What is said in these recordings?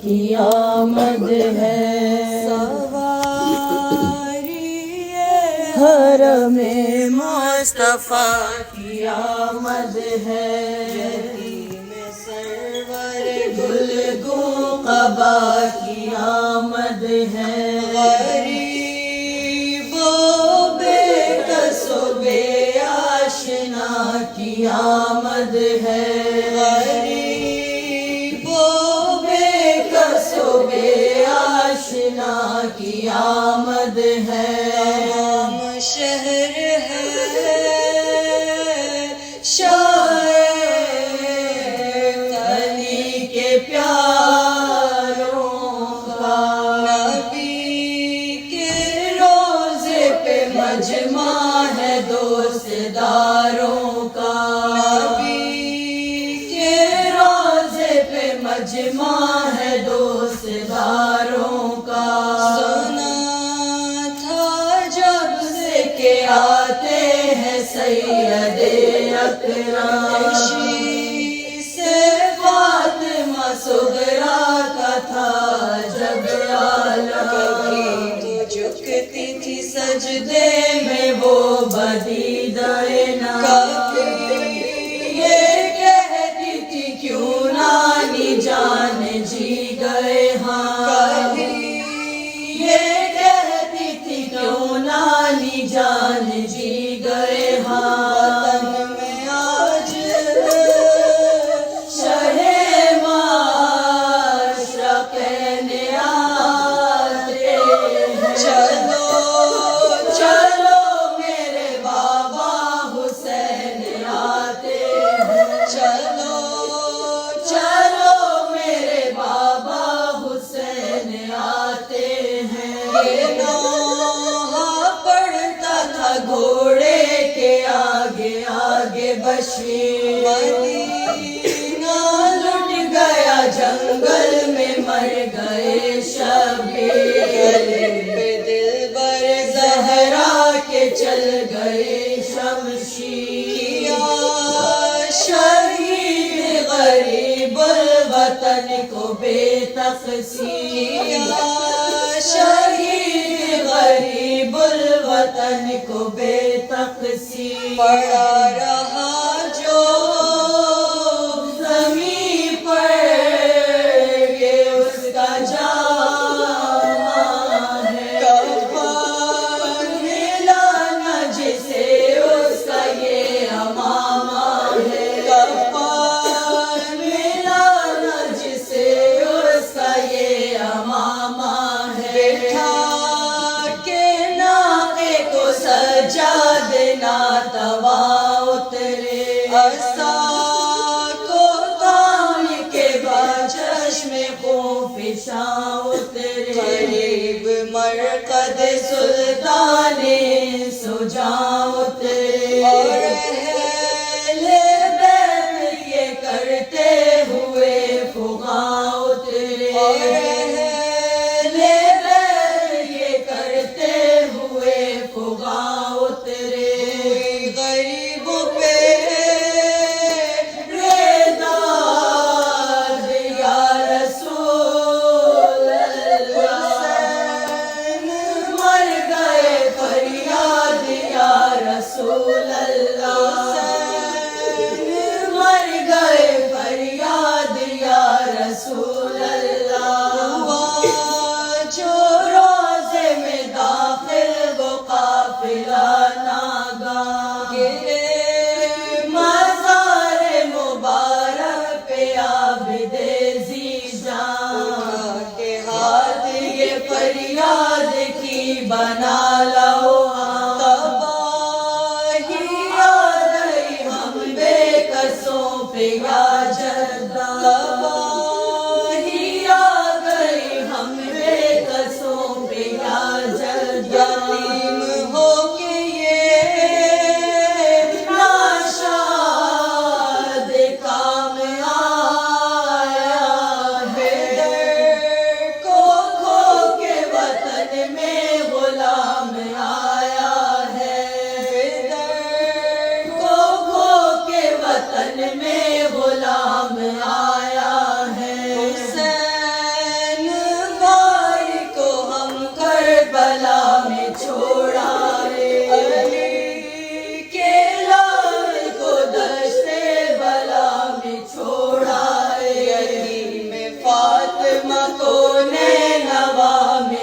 کی آمد ہے، حرم مصطفیٰ کی آمد ہے، یتیم سرور گلگوں قبا کی آمد ہے، غریب و بے کس و بے آشنا کی آمد ہے، کی آمد ہے، تمام شہر ہے شاعر علی کے پیاروں کا، نبی کے روزے پہ مجمع ہے دوست داروں کا، نبی کے روزے پہ مجمع ہے دوست داروں کا، آتے ہیں سید اکرم، سے فاطمہ صغرا کا تھا جب عالم، کبھی تو جھکتی تھی سجدے میں وہ بدیدۂ کبھی یہ کہتی تھی کیوں نانی جان جی گئے ہاں، کبھی یہ کہتی تھی کیوں نانی جان جی گئے ہاں، وطن میں آج شہ معشوقین آتے ہیں، چلو چلو میرے بابا حسین آتے ہیں، چلو چلو میرے بابا حسین آتے ہیں، یہ گھوڑے کے آگے آگے بشیر، مدینہ لٹ گیا جنگل میں مر گئے شبیر، پہ دلبر زہرا کے چل گئے شمشیر، شہید غریب الوطن کو بے تقصیر، شہید غریب الوطن کو بے تقصیر، پڑا رہا جو زمین پر یہ اس کا جام ہے، کفن ملا نہ جسے اس کا یہ امامہ ہے، کفن ملا نہ جسے اس کا یہ امامہ ہے، سجاد ناتوا اترے، عصا کو تان کے بعد چشم خونفشاں اترے، قریب مرقد سلطان سجاں اترے، اور اہل بیت یہ کرتے ہوئے فغاں اترے، اور اہل بیت یہ کرتے ہوئے فغاں اترے، غریبوں پہ ریداد یا رسول حسین مر گئے فریاد یا رسول اللہ، حسین مر گئے فریاد یا رسول اللہ، جو روزے میں داخل وہ قافلہ ناگاہ گرے، مزار مبارک پہ عابد ذیشان کے ہاتھ یہ فریاد کی بنا لو، تباہی آ گئی ہم بے کسوں پہ یا جدہ، تباہی آ گئی ہم بے کسوں پہ یا جدہ،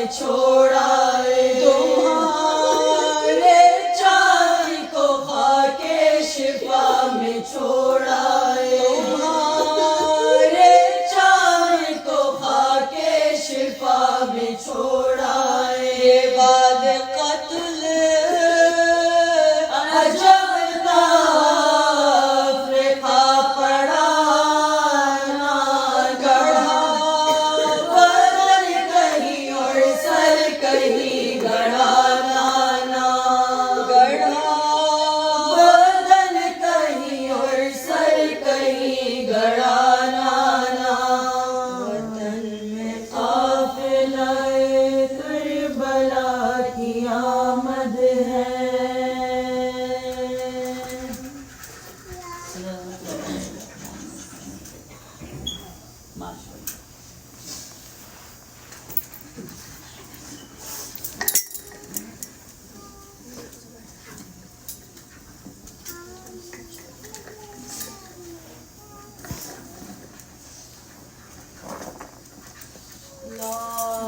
چھوڑائے تمہارے چاند کو خاک شفا میں چھوڑائے تمہارے چاند کو خاک شفا میں چھوڑائے یہ بعد قتل عجب تفرقہ پڑا نہ گڑھا بدن کہیں اور سر کہیں گڑھا نانا گڑھا بدن کہیں اور سر کہیں گڑھا نانا وطن میں قافلہ کربلا کی آمد ہے اللہ